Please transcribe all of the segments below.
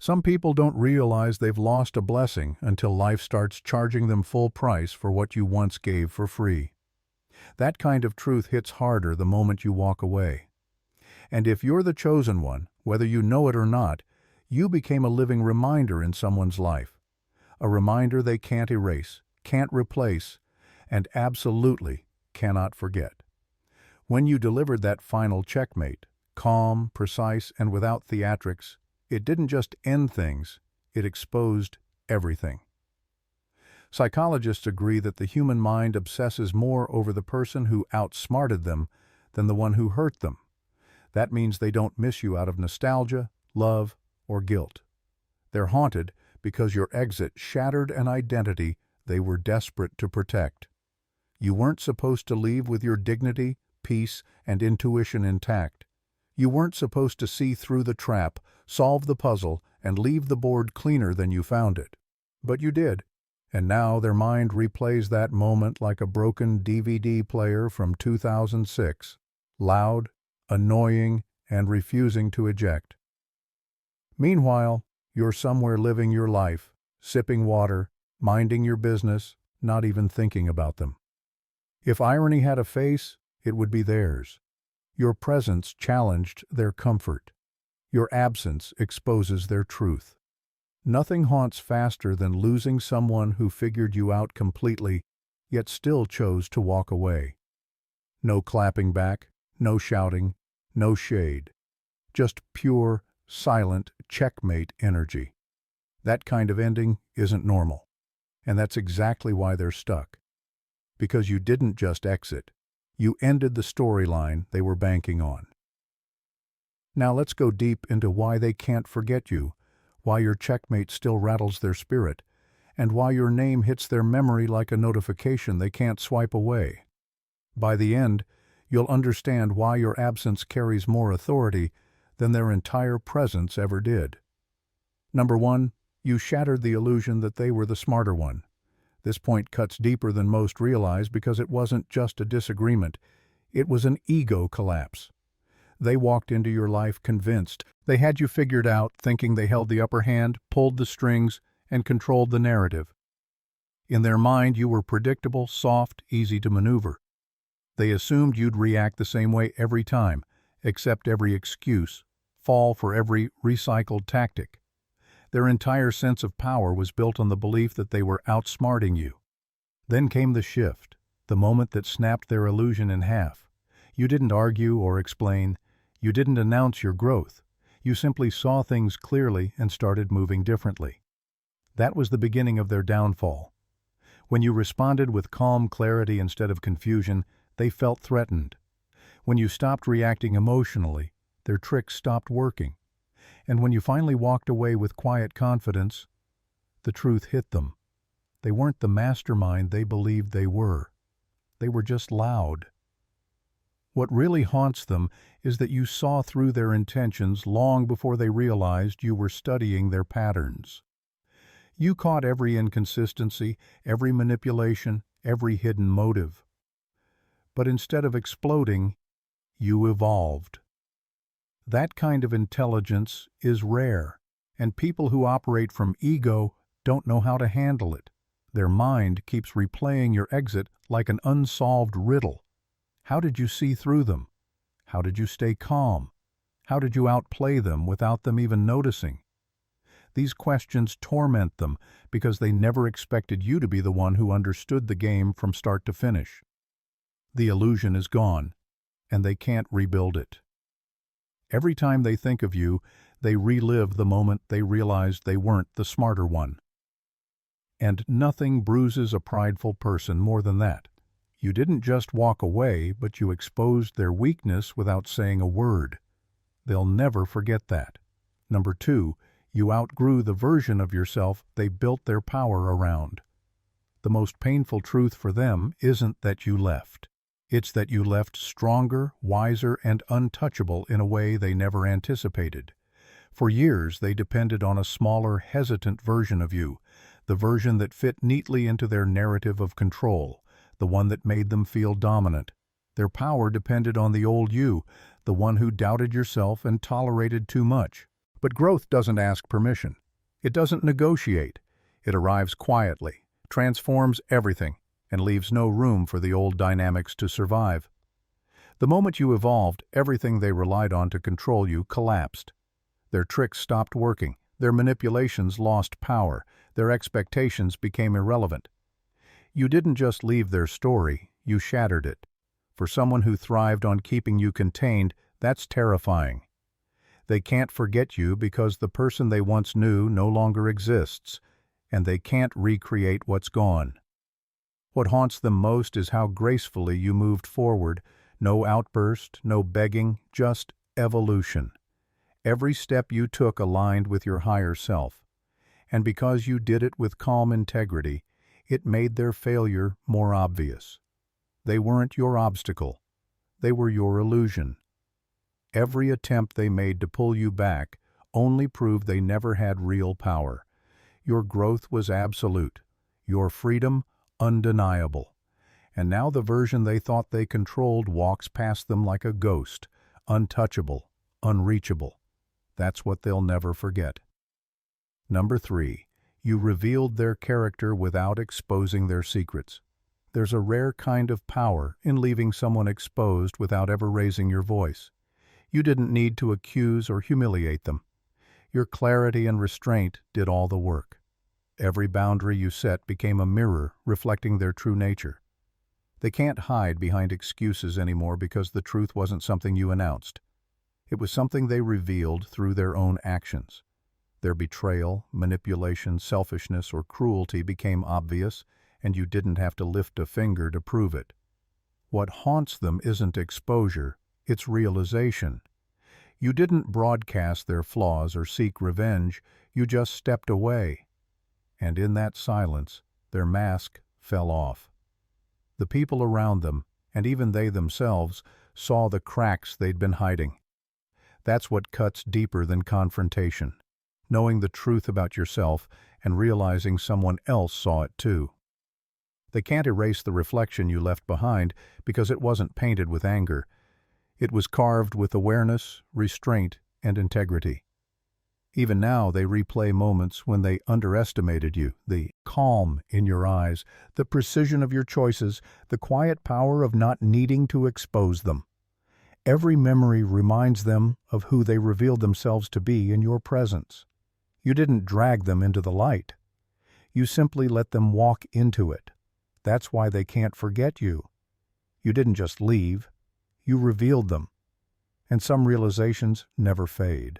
Some people don't realize they've lost a blessing until life starts charging them full price for what you once gave for free. That kind of truth hits harder the moment you walk away. And if you're the chosen one, whether you know it or not, you became a living reminder in someone's life. A reminder they can't erase, can't replace, and absolutely cannot forget. When you delivered that final checkmate, calm, precise, and without theatrics, it didn't just end things, it exposed everything. Psychologists agree that the human mind obsesses more over the person who outsmarted them than the one who hurt them. That means they don't miss you out of nostalgia, love, or guilt. They're haunted because your exit shattered an identity they were desperate to protect. You weren't supposed to leave with your dignity, peace, and intuition intact. You weren't supposed to see through the trap, solve the puzzle, and leave the board cleaner than you found it. But you did, and now their mind replays that moment like a broken DVD player from 2006, loud, annoying, and refusing to eject. Meanwhile, you're somewhere living your life, sipping water, minding your business, not even thinking about them. If irony had a face, it would be theirs. Your presence challenged their comfort. Your absence exposes their truth. Nothing haunts faster than losing someone who figured you out completely, yet still chose to walk away. No clapping back, no shouting, no shade. Just pure, silent checkmate energy. That kind of ending isn't normal. And that's exactly why they're stuck. Because you didn't just exit. You ended the storyline they were banking on. Now let's go deep into why they can't forget you, why your checkmate still rattles their spirit, and why your name hits their memory like a notification they can't swipe away. By the end, you'll understand why your absence carries more authority than their entire presence ever did. Number 1, you shattered the illusion that they were the smarter one. This point cuts deeper than most realize because it wasn't just a disagreement, it was an ego collapse. They walked into your life convinced they had you figured out, thinking they held the upper hand, pulled the strings, and controlled the narrative. In their mind, you were predictable, soft, easy to maneuver. They assumed you'd react the same way every time, accept every excuse, fall for every recycled tactic. Their entire sense of power was built on the belief that they were outsmarting you. Then came the shift, the moment that snapped their illusion in half. You didn't argue or explain. You didn't announce your growth. You simply saw things clearly and started moving differently. That was the beginning of their downfall. When you responded with calm clarity instead of confusion, they felt threatened. When you stopped reacting emotionally, their tricks stopped working. And when you finally walked away with quiet confidence, the truth hit them. They weren't the mastermind they believed they were. They were just loud. What really haunts them is that you saw through their intentions long before they realized you were studying their patterns. You caught every inconsistency, every manipulation, every hidden motive. But instead of exploding, you evolved. That kind of intelligence is rare, and people who operate from ego don't know how to handle it. Their mind keeps replaying your exit like an unsolved riddle. How did you see through them? How did you stay calm? How did you outplay them without them even noticing? These questions torment them because they never expected you to be the one who understood the game from start to finish. The illusion is gone, and they can't rebuild it. Every time they think of you, they relive the moment they realized they weren't the smarter one. And nothing bruises a prideful person more than that. You didn't just walk away, but you exposed their weakness without saying a word. They'll never forget that. Number 2, you outgrew the version of yourself they built their power around. The most painful truth for them isn't that you left. It's that you left stronger, wiser, and untouchable in a way they never anticipated. For years, they depended on a smaller, hesitant version of you, the version that fit neatly into their narrative of control, the one that made them feel dominant. Their power depended on the old you, the one who doubted yourself and tolerated too much. But growth doesn't ask permission. It doesn't negotiate. It arrives quietly, transforms everything, and leaves no room for the old dynamics to survive. The moment you evolved, everything they relied on to control you collapsed. Their tricks stopped working, their manipulations lost power, their expectations became irrelevant. You didn't just leave their story, you shattered it. For someone who thrived on keeping you contained, that's terrifying. They can't forget you because the person they once knew no longer exists, and they can't recreate what's gone. What haunts them most is how gracefully you moved forward. No outburst, no begging, just evolution. Every step you took aligned with your higher self. And because you did it with calm integrity, it made their failure more obvious. They weren't your obstacle. They were your illusion. Every attempt they made to pull you back only proved they never had real power. Your growth was absolute. Your freedom undeniable. And now the version they thought they controlled walks past them like a ghost, untouchable, unreachable. That's what they'll never forget. Number 3, you revealed their character without exposing their secrets. There's a rare kind of power in leaving someone exposed without ever raising your voice. You didn't need to accuse or humiliate them. Your clarity and restraint did all the work. Every boundary you set became a mirror reflecting their true nature. They can't hide behind excuses anymore because the truth wasn't something you announced. It was something they revealed through their own actions. Their betrayal, manipulation, selfishness, or cruelty became obvious, and you didn't have to lift a finger to prove it. What haunts them isn't exposure, it's realization. You didn't broadcast their flaws or seek revenge, you just stepped away. And in that silence, their mask fell off. The people around them, and even they themselves, saw the cracks they'd been hiding. That's what cuts deeper than confrontation, knowing the truth about yourself and realizing someone else saw it too. They can't erase the reflection you left behind because it wasn't painted with anger. It was carved with awareness, restraint, and integrity. Even now they replay moments when they underestimated you, the calm in your eyes, the precision of your choices, the quiet power of not needing to expose them. Every memory reminds them of who they revealed themselves to be in your presence. You didn't drag them into the light. You simply let them walk into it. That's why they can't forget you. You didn't just leave. You revealed them. And some realizations never fade.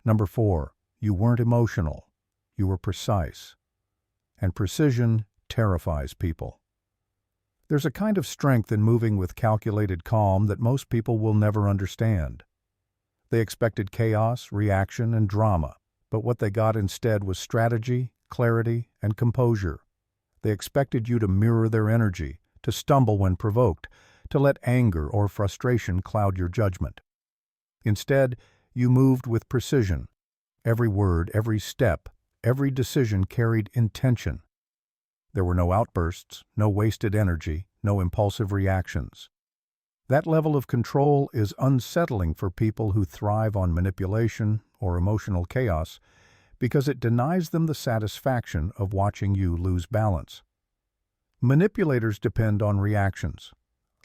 Number 4, you weren't emotional. You were precise. And precision terrifies people. There's a kind of strength in moving with calculated calm that most people will never understand. They expected chaos, reaction, and drama, but what they got instead was strategy, clarity, and composure. They expected you to mirror their energy, to stumble when provoked, to let anger or frustration cloud your judgment. Instead, you moved with precision. Every word, every step, every decision carried intention. There were no outbursts, no wasted energy, no impulsive reactions. That level of control is unsettling for people who thrive on manipulation or emotional chaos because it denies them the satisfaction of watching you lose balance. Manipulators depend on reactions,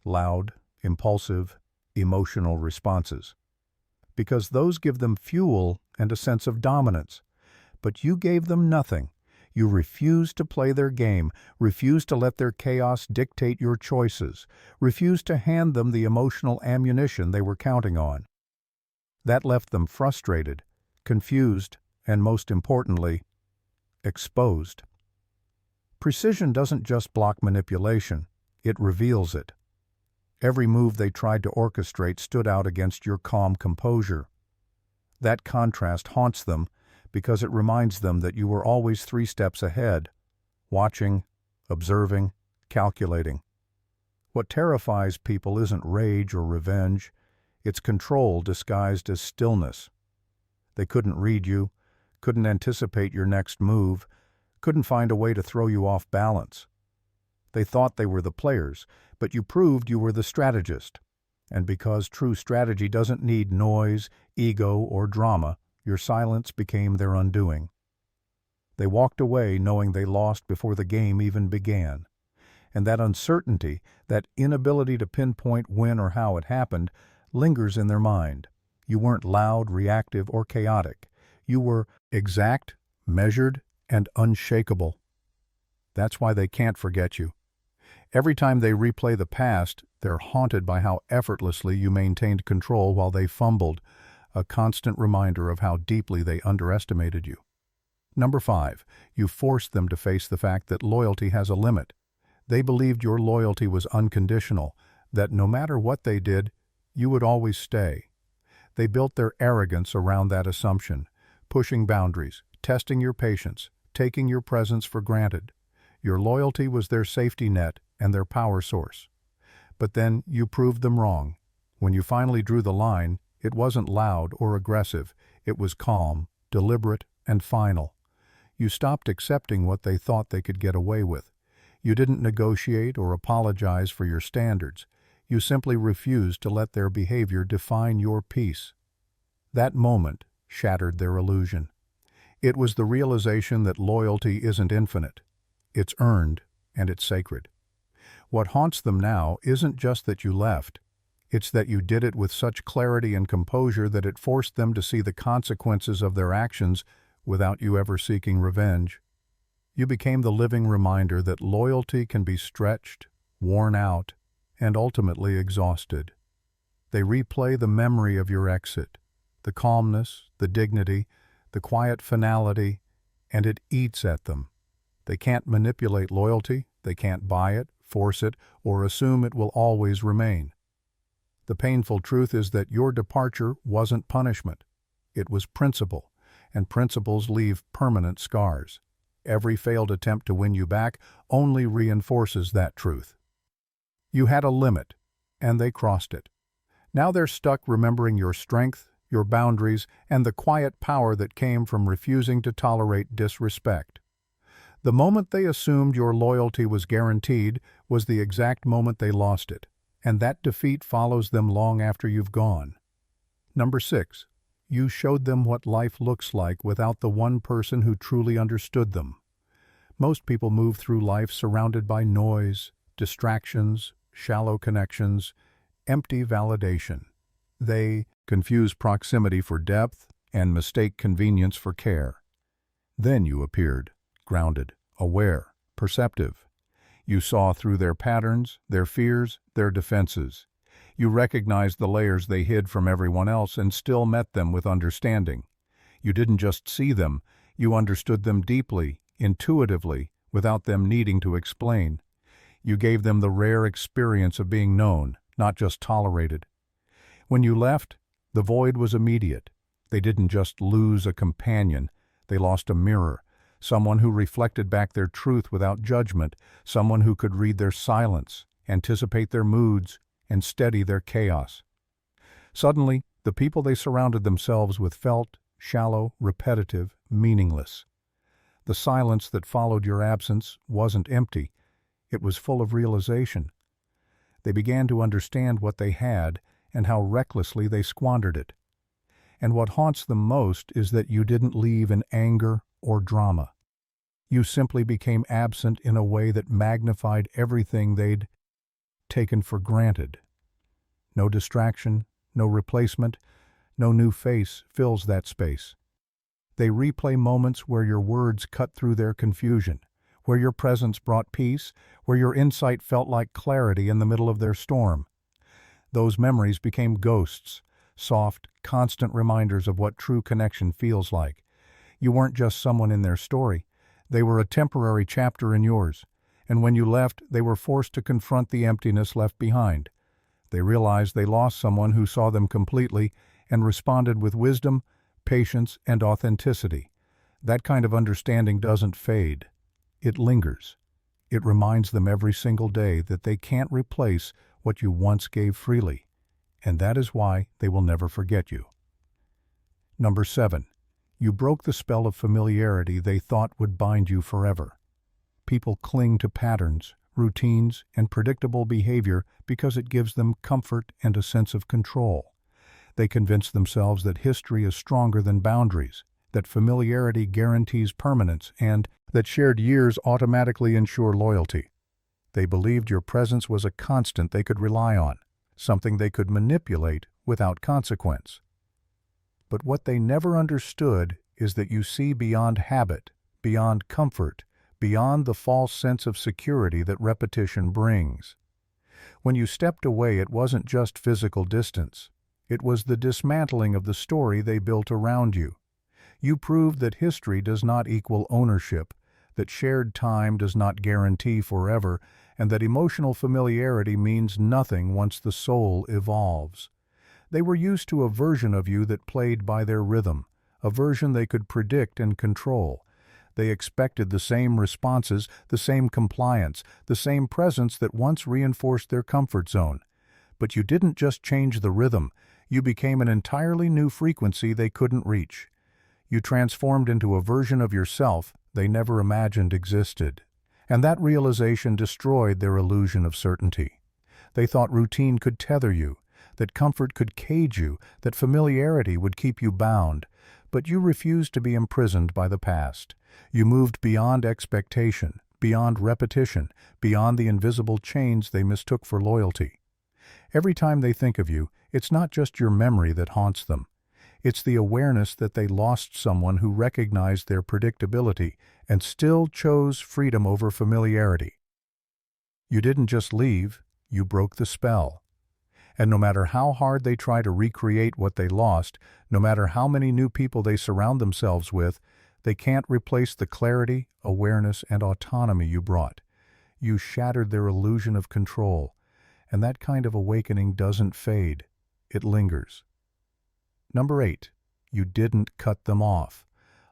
loud, impulsive, emotional responses, because those give them fuel and a sense of dominance. But you gave them nothing. You refused to play their game, refused to let their chaos dictate your choices, refused to hand them the emotional ammunition they were counting on. That left them frustrated, confused, and most importantly, exposed. Precision doesn't just block manipulation, it reveals it. Every move they tried to orchestrate stood out against your calm composure. That contrast haunts them because it reminds them that you were always 3 steps ahead, watching, observing, calculating. What terrifies people isn't rage or revenge, it's control disguised as stillness. They couldn't read you, couldn't anticipate your next move, couldn't find a way to throw you off balance. They thought they were the players, but you proved you were the strategist. And because true strategy doesn't need noise, ego, or drama, Your silence became their undoing. They walked away knowing they lost before the game even began. And that uncertainty, that inability to pinpoint when or how it happened, lingers in their mind. You weren't loud, reactive, or chaotic. You were exact, measured, and unshakable. That's why they can't forget you. Every time they replay the past, they're haunted by how effortlessly you maintained control while they fumbled, a constant reminder of how deeply they underestimated you. Number 5, you forced them to face the fact that loyalty has a limit. They believed your loyalty was unconditional, that no matter what they did, you would always stay. They built their arrogance around that assumption, pushing boundaries, testing your patience, taking your presence for granted. Your loyalty was their safety net and their power source. But then you proved them wrong. When you finally drew the line, it wasn't loud or aggressive. It was calm, deliberate, and final. You stopped accepting what they thought they could get away with. You didn't negotiate or apologize for your standards. You simply refused to let their behavior define your peace. That moment shattered their illusion. It was the realization that loyalty isn't infinite. It's earned, and it's sacred. What haunts them now isn't just that you left. It's that you did it with such clarity and composure that it forced them to see the consequences of their actions without you ever seeking revenge. You became the living reminder that loyalty can be stretched, worn out, and ultimately exhausted. They replay the memory of your exit, the calmness, the dignity, the quiet finality, and it eats at them. They can't manipulate loyalty, they can't buy it, force it, or assume it will always remain. The painful truth is that your departure wasn't punishment. It was principle, and principles leave permanent scars. Every failed attempt to win you back only reinforces that truth. You had a limit, and they crossed it. Now they're stuck remembering your strength, your boundaries, and the quiet power that came from refusing to tolerate disrespect. The moment they assumed your loyalty was guaranteed was the exact moment they lost it, and that defeat follows them long after you've gone. Number 6. You showed them what life looks like without the one person who truly understood them. Most people move through life surrounded by noise, distractions, shallow connections, empty validation. They confuse proximity for depth and mistake convenience for care. Then you appeared, grounded, aware, perceptive. You saw through their patterns, their fears, their defenses. You recognized the layers they hid from everyone else and still met them with understanding. You didn't just see them, you understood them deeply, intuitively, without them needing to explain. You gave them the rare experience of being known, not just tolerated. When you left, the void was immediate. They didn't just lose a companion, they lost a mirror, someone who reflected back their truth without judgment, someone who could read their silence, anticipate their moods, and steady their chaos. Suddenly, the people they surrounded themselves with felt shallow, repetitive, meaningless. The silence that followed your absence wasn't empty, it was full of realization. They began to understand what they had and how recklessly they squandered it. And what haunts them most is that you didn't leave in anger or drama. You simply became absent in a way that magnified everything they'd taken for granted. No distraction, no replacement, no new face fills that space. They replay moments where your words cut through their confusion, where your presence brought peace, where your insight felt like clarity in the middle of their storm. Those memories became ghosts, soft, constant reminders of what true connection feels like. You weren't just someone in their story. They were a temporary chapter in yours, and when you left, they were forced to confront the emptiness left behind. They realized they lost someone who saw them completely and responded with wisdom, patience, and authenticity. That kind of understanding doesn't fade. It lingers. It reminds them every single day that they can't replace what you once gave freely, and that is why they will never forget you. Number 7. You broke the spell of familiarity they thought would bind you forever. People cling to patterns, routines, and predictable behavior because it gives them comfort and a sense of control. They convince themselves that history is stronger than boundaries, that familiarity guarantees permanence, and that shared years automatically ensure loyalty. They believed your presence was a constant they could rely on, something they could manipulate without consequence. But what they never understood is that you see beyond habit, beyond comfort, beyond the false sense of security that repetition brings. When you stepped away, it wasn't just physical distance. It was the dismantling of the story they built around you. You proved that history does not equal ownership, that shared time does not guarantee forever, and that emotional familiarity means nothing once the soul evolves. They were used to a version of you that played by their rhythm, a version they could predict and control. They expected the same responses, the same compliance, the same presence that once reinforced their comfort zone. But you didn't just change the rhythm, you became an entirely new frequency they couldn't reach. You transformed into a version of yourself they never imagined existed. And that realization destroyed their illusion of certainty. They thought routine could tether you, that comfort could cage you, that familiarity would keep you bound. But you refused to be imprisoned by the past. You moved beyond expectation, beyond repetition, beyond the invisible chains they mistook for loyalty. Every time they think of you, it's not just your memory that haunts them. It's the awareness that they lost someone who recognized their predictability and still chose freedom over familiarity. You didn't just leave, you broke the spell. And no matter how hard they try to recreate what they lost, no matter how many new people they surround themselves with, they can't replace the clarity, awareness, and autonomy you brought. You shattered their illusion of control, and that kind of awakening doesn't fade, it lingers. Number 8, you didn't cut them off.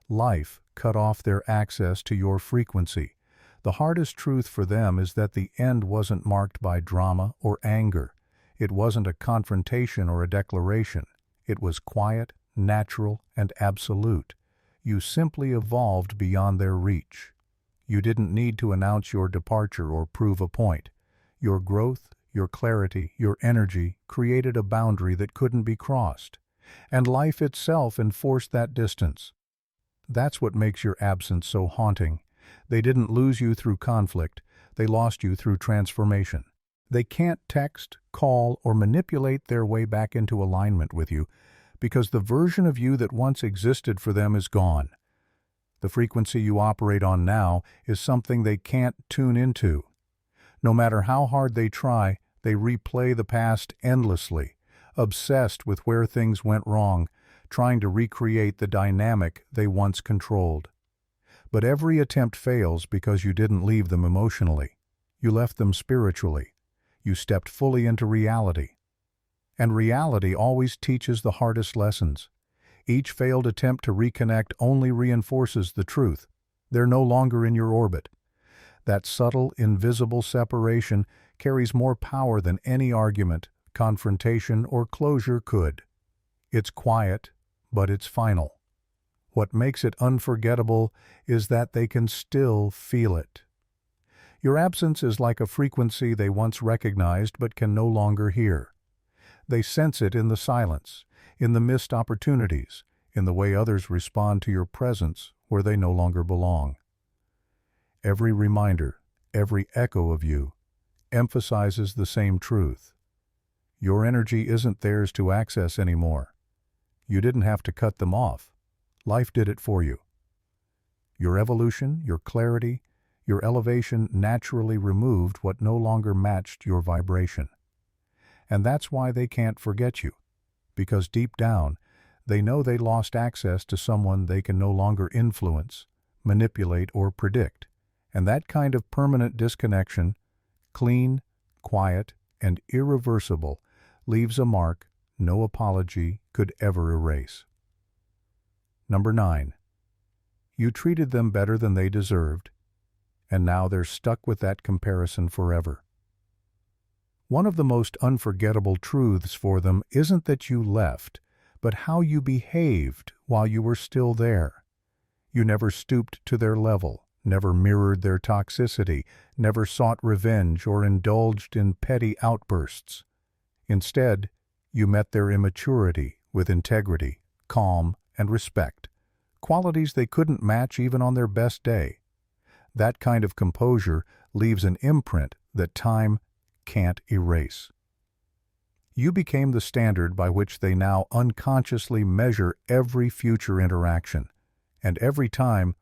Life cut off their access to your frequency. The hardest truth for them is that the end wasn't marked by drama or anger. It wasn't a confrontation or a declaration. It was quiet, natural, and absolute. You simply evolved beyond their reach. You didn't need to announce your departure or prove a point. Your growth, your clarity, your energy created a boundary that couldn't be crossed. And life itself enforced that distance. That's what makes your absence so haunting. They didn't lose you through conflict. They lost you through transformation. They can't text, call, or manipulate their way back into alignment with you because the version of you that once existed for them is gone. The frequency you operate on now is something they can't tune into. No matter how hard they try, they replay the past endlessly, obsessed with where things went wrong, trying to recreate the dynamic they once controlled. But every attempt fails because you didn't leave them emotionally. You left them spiritually. You stepped fully into reality. And reality always teaches the hardest lessons. Each failed attempt to reconnect only reinforces the truth. They're no longer in your orbit. That subtle, invisible separation carries more power than any argument, confrontation, or closure could. It's quiet, but it's final. What makes it unforgettable is that they can still feel it. Your absence is like a frequency they once recognized but can no longer hear. They sense it in the silence, in the missed opportunities, in the way others respond to your presence where they no longer belong. Every reminder, every echo of you, emphasizes the same truth. Your energy isn't theirs to access anymore. You didn't have to cut them off. Life did it for you. Your evolution, your clarity, your elevation naturally removed what no longer matched your vibration. And that's why they can't forget you, because deep down, they know they lost access to someone they can no longer influence, manipulate, or predict. And that kind of permanent disconnection, clean, quiet, and irreversible, leaves a mark no apology could ever erase. Number 9. You treated them better than they deserved, and now they're stuck with that comparison forever. One of the most unforgettable truths for them isn't that you left, but how you behaved while you were still there. You never stooped to their level, never mirrored their toxicity, never sought revenge or indulged in petty outbursts. Instead, You met their immaturity with integrity, calm, and respect, qualities they couldn't match even on their best day. That kind of composure leaves an imprint that time can't erase. You became the standard by which they now unconsciously measure every future interaction, and every time